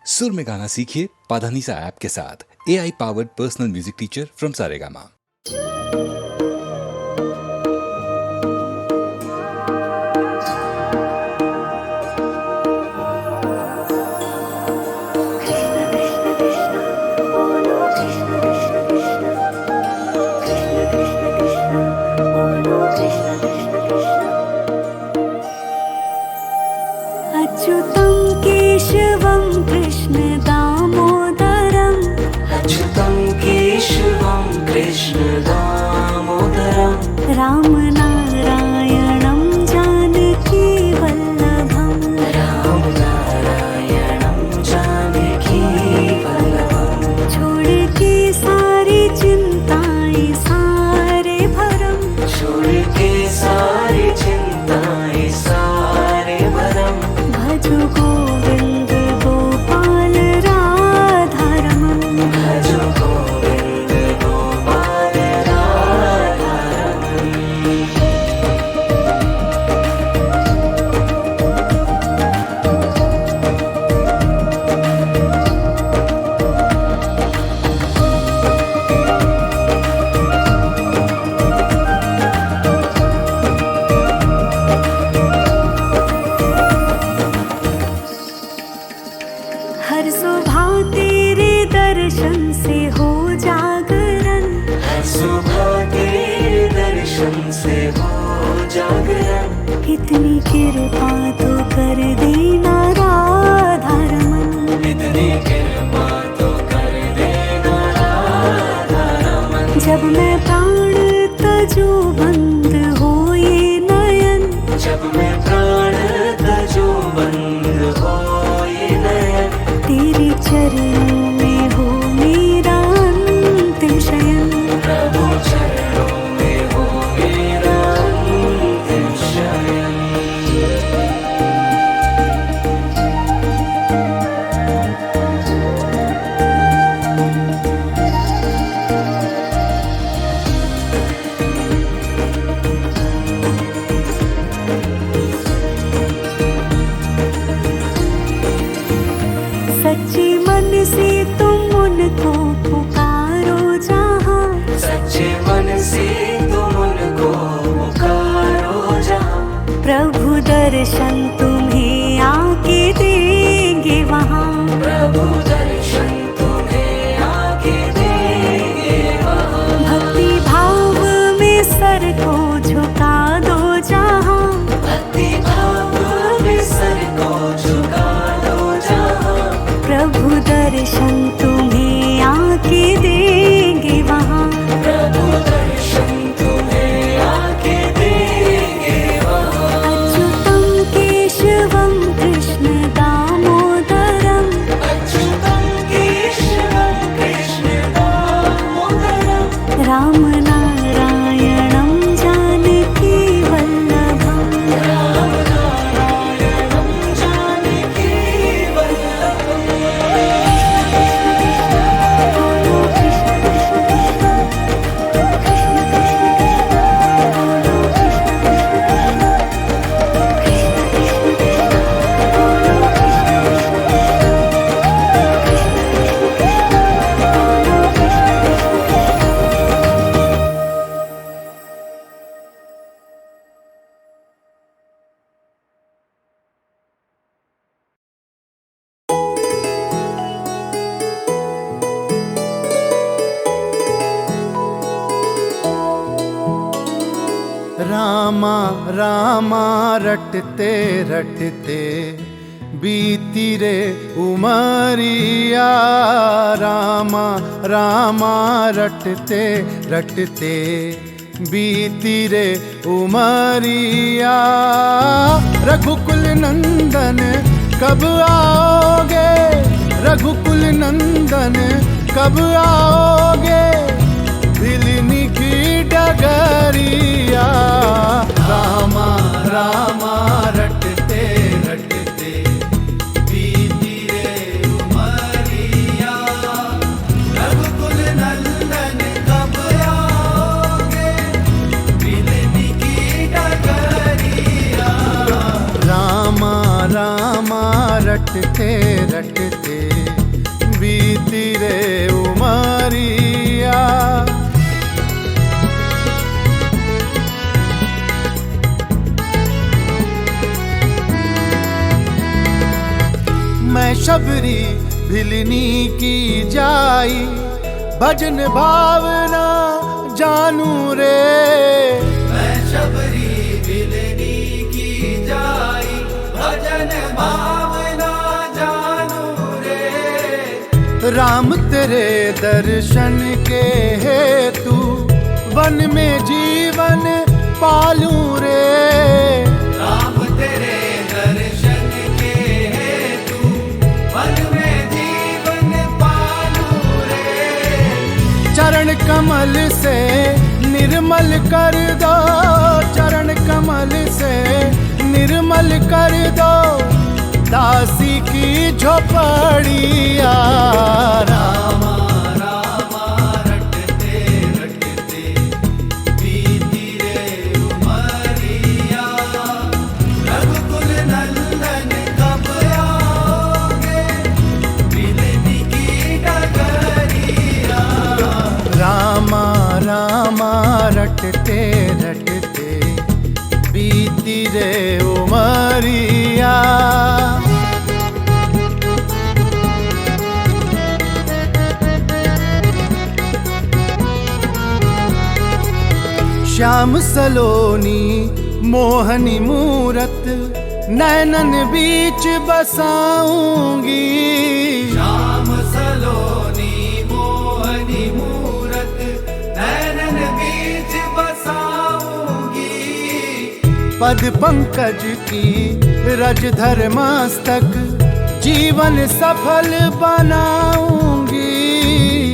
सुर में गाना सीखिए पाधानीसा ऐप के साथ। AI powered personal music teacher from Saregama. अच्युतं केशवं कृष्ण दामोदरम् अच्युतं केशवं कृष्ण दामोदरं रामनारायणं जानकी वल्लभम् रामनारायणं जानकी वल्लभम् छोड़ के सारी चिंताएं सारे भरम छोड़ के सारी चिंताएं सारे भरम भजो गोविंद गोपाल राधारमण भजो गोविंद गोपाल राधारमण। हर सुबह तेरे दर्शन से हो जागरण सुबह तेरे दर्शन से हो जागरण इतनी कृपा तो कर देना राधारमण इतनी कृपा तो कर देना राधारमण। जब मैं प्राण तजो बंद हो ये नयन जब मैं प्राण तजो बंद हो ये नयन तेरे चरणों में हो मेरा अंतिम शयन प्रभु चरणों में हो मेरा अंतिम शयन। सच्चे मन से तुम उनको पुकारो जहाँ सच्चे मन से तुम उनको पुकारो जहाँ प्रभु दर्शन तुम्हें आके देंगे वहाँ प्रभु दर्शन तुम्हें आके देंगे वहाँ भक्ति भाव में सर को झुका दो जहाँ भक्ति भाव में सर को झुका दो जहाँ प्रभु दर्शन तुम्हें आके देंगे वहाँ प्रभु दर्शन तुम्हें आके देंगे वहाँ अच्युतं केशवं कृष्ण दामोदरम् अच्युतं केशवं कृष्ण दामोदरं रामनारायणं जानकी वल्लभम् रामनारायणं जानकी वल्लभम्। रामा रामा रटते रटते बीती रे उमरिया रामा रामा रटते रटते बीती रे उमरिया रघुकुल नंदन कब आओगे रघुकुल नंदन कब आओगे दिलनी की डगरिया रामा रामा रटते रटते बीती रे उमरिया रघुकुल नंदन कब आओगे दिलनी की डगरिया रामा रामा रटते रटते मैं शबरी भिलनी की जाई, भजन भावना जानू रे। मैं शबरी भिलनी की जाई, भजन भावना जानू रे। राम तेरे दर्शन के हेतु वन में जीवन पालूं रे। राम तेरे दर्शन के हेतु वन में जीवन पालूं रे। चरण कमल से निर्मल कर दो, चरण कमल से निर्मल कर दो, दासी की झोपड़िया। रामा रामा रटते रटते बीती रे उमरिया। रघुकुल नंदन कब आओगे, भिलनी की डगरिया। रामा रामा रटते रटते बीती रे उमरिया। श्याम सलोनी मोहनी मूरत नैनन बीच बसाऊंगी। श्याम सलोनी मोहनी मूरत नैनन बीच बसाऊंगी। पद पंकज की रज धर मस्तक जीवन सफल बनाऊंगी।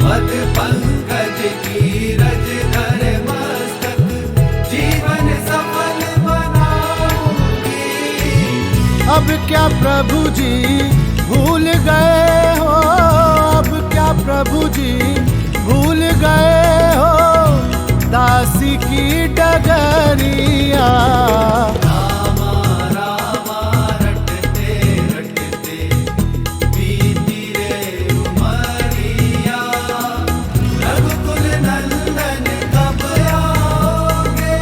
पद पंकज की रज धर मस्तक जीवन सफल बनाऊंगी। अब क्या प्रभु जी भूल गए हो, अब क्या प्रभु जी भूल गए हो, दासी की डगरिया। रामा रामा रटते रटते बीती रे उमरिया। रघुकुल नंदन कब आओगे,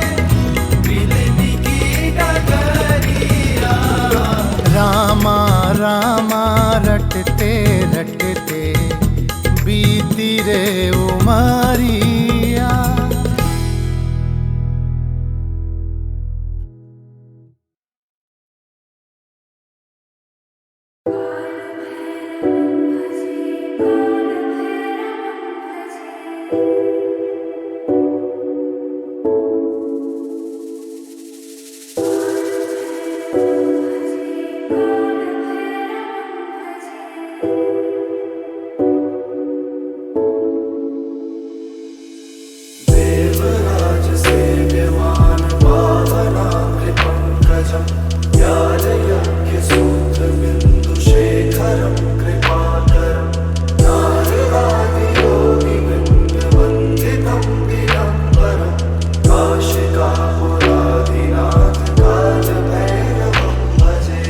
भिलनी की डगरिया। रामा रामा रटते रटते बीती रे उमरिया। देवराज सेव्यमान पावनाग्र पंकजं, व्यालयज्ञ सूत्र बिंदु शेखरं कृपाकरं, नारदादि योगी वृंद वंदितं दिगंबरं, काशिकापुराधिनाथ काल भैरवं भजे।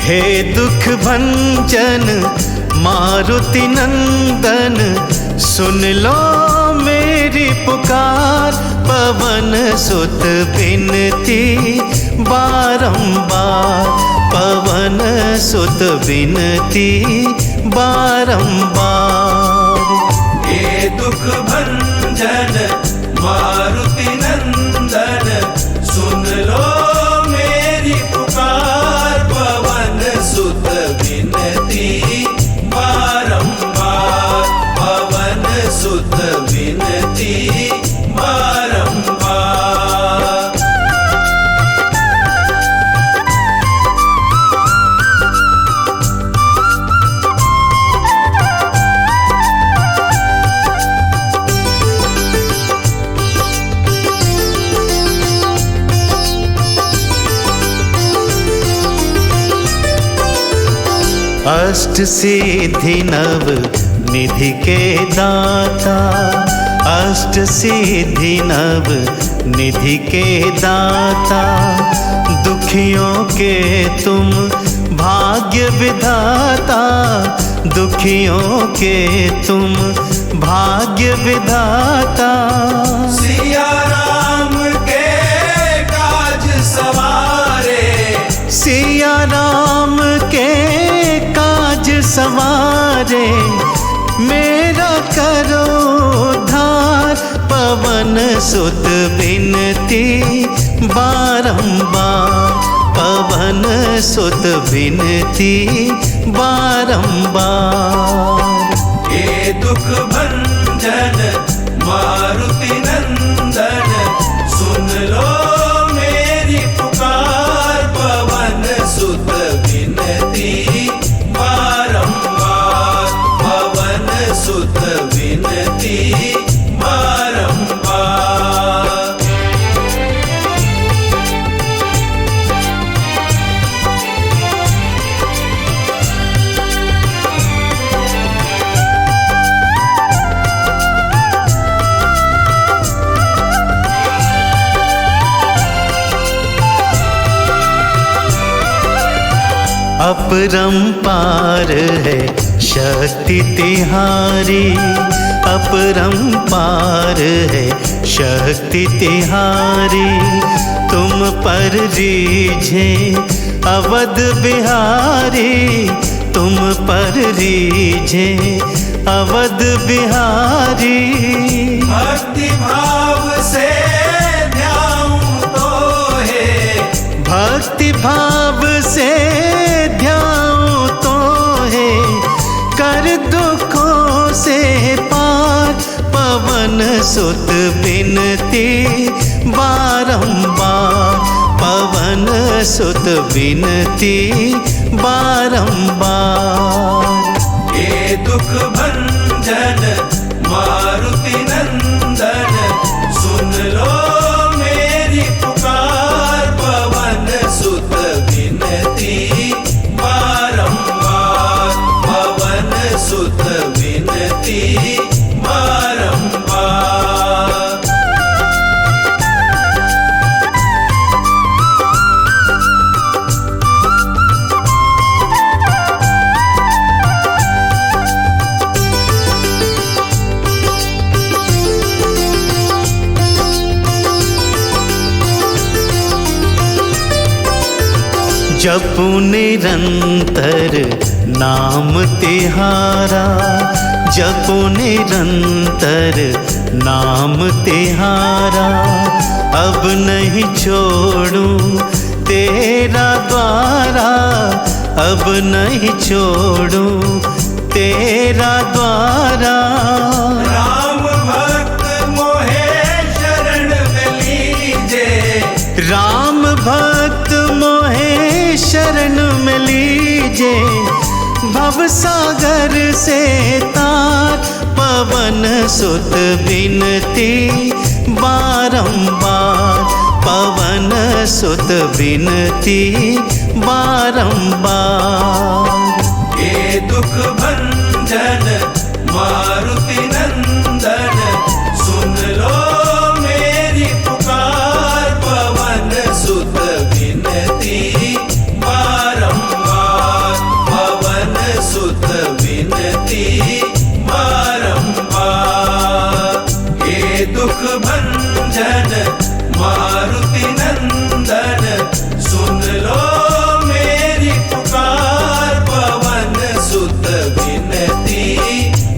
हे दुख भंजन मारुति नंदन, सुन लो मेरी पुकार। पवन सुत बिनती बारंबार, पवन सुत बिनती बारंबार। हे दुख भंजन मारुति नंदन, सुन लो मेरी पुकार। पवन सुत बिनती बारंबार, पवन सुत बिनती बारंबार। अष्ट सिद्धि नव निधि के दाता, अष्ट सिद्धि नव निधि के दाता। दुखियों के तुम भाग्य विधाता, दुखियों के तुम भाग्य विधाता। सिया राम के काज सवारे, सिया राम के काज सवारे। मेरा करो उद्धार, पवन सुत बिनती बारंबार, पवन सुत बिनती बारंबार। हे दुख भंजन मारुति नंदन, सुन लो मेरी पुकार। पवन सुत बिनती बारंबार, पवन सुत बिनती बारंबार। अपरंपार है शक्ति तिहारी, अपरंपार है शक्ति तिहारी। तुम पर रीझे अवध बिहारी, तुम पर रीझे अवध बिहारी। भक्ति भाव से ध्याऊं तो है, भक्ति भाव से ध्याऊं तो है। कर दुखों से पार, पवन सुत बिनती बारंबार, पवन सुत बिनती बारंबार। हे दुख भंजन मारुति नंदन, सुन लो मेरी पुकार। पवन सुत बिनती बारंबार, पवन सुत बिनती बारंबार। जपू निरंतर नाम तिहारा, जपू निरंतर नाम तिहारा। अब नहीं छोड़ूं तेरा द्वारा, अब नहीं छोड़ूं तेरा द्वारा। राम भक्त मोहे शरण में लीजे, राम भक्त मोहे शरण में लीजे। भवसागर से तार, पवन सुत बिनती बारंबार, पवन सुत बिनती बारंबार। हे दुख भंजन मारुति नंदन, सुन लो मेरी पुकार। पवन सुत बिनती बारंबार, दुख भंजन मारुति नंदन, सुन लो मेरी पुकार, पवन सुत विनती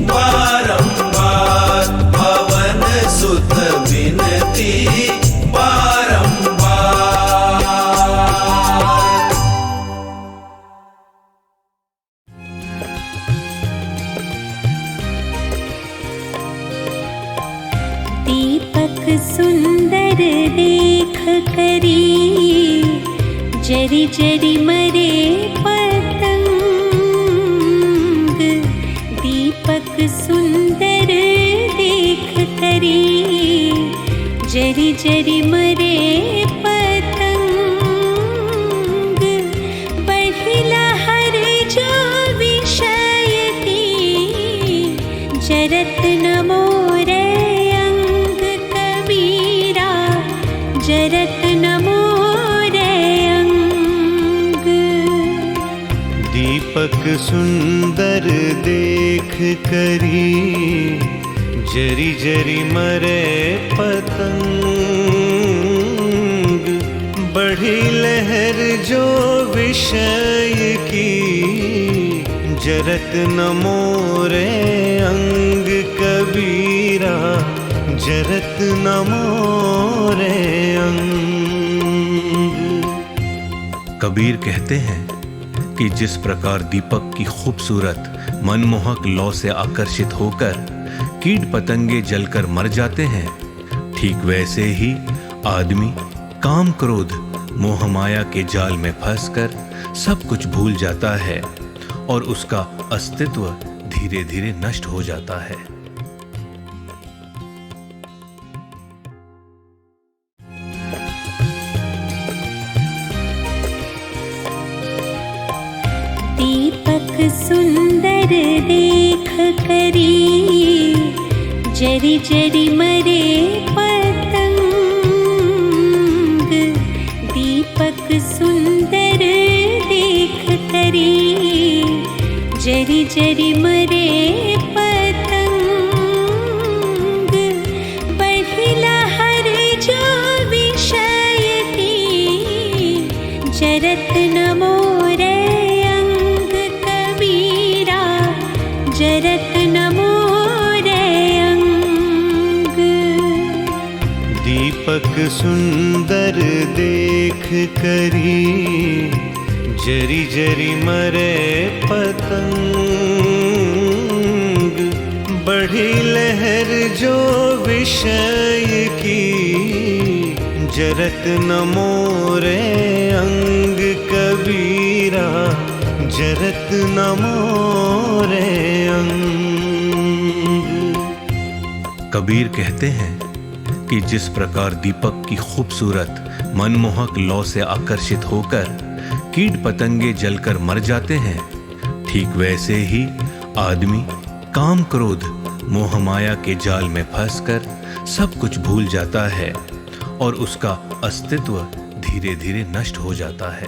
बारंबार, पवन सुत विनती बारंबार। दीपक सुंदर देख करी, जरी जरी मरे पतंग। दीपक सुंदर देख करी, जरी जरी मरे पतंग। बढ़िला हर जो विषय की, जरत न मोरे अंग कबीरा, जरत न मोरे अंग। दीपक सुंदर देख करी, जरी जरी मरे पतंग। बढ़ी लहर जो विषय की, जरत न मोरे अंग कबीरा, जरत न मोरे अंग। कबीर कहते हैं कि जिस प्रकार दीपक की खूबसूरत मनमोहक लौ से आकर्षित होकर कीट पतंगे जलकर मर जाते हैं, ठीक वैसे ही आदमी काम क्रोध मोह माया के जाल में फंसकर सब कुछ भूल जाता है और उसका अस्तित्व धीरे धीरे नष्ट हो जाता है। दीपक सुंदर देख करी, जरी जरी मरे पतंग। दीपक सुंदर देख करी, जरी जरी मरे पतंग। बढ़िला हर जो विषय की, जरत न मोरे अंग कबीरा, जरत न मोरे अंग। दीपक सुंदर देख करी, जरी जरी मरे पतंग। बढ़ी लहर जो विषय की, जरत न मोरे अंग कबीरा, जरत न मोरे अंग। कबीर कहते हैं कि जिस प्रकार दीपक की खूबसूरत मनमोहक लौ से आकर्षित होकर कीट पतंगे जलकर मर जाते हैं, ठीक वैसे ही आदमी काम क्रोध मोह माया के जाल में फंसकर सब कुछ भूल जाता है और उसका अस्तित्व धीरे धीरे नष्ट हो जाता है।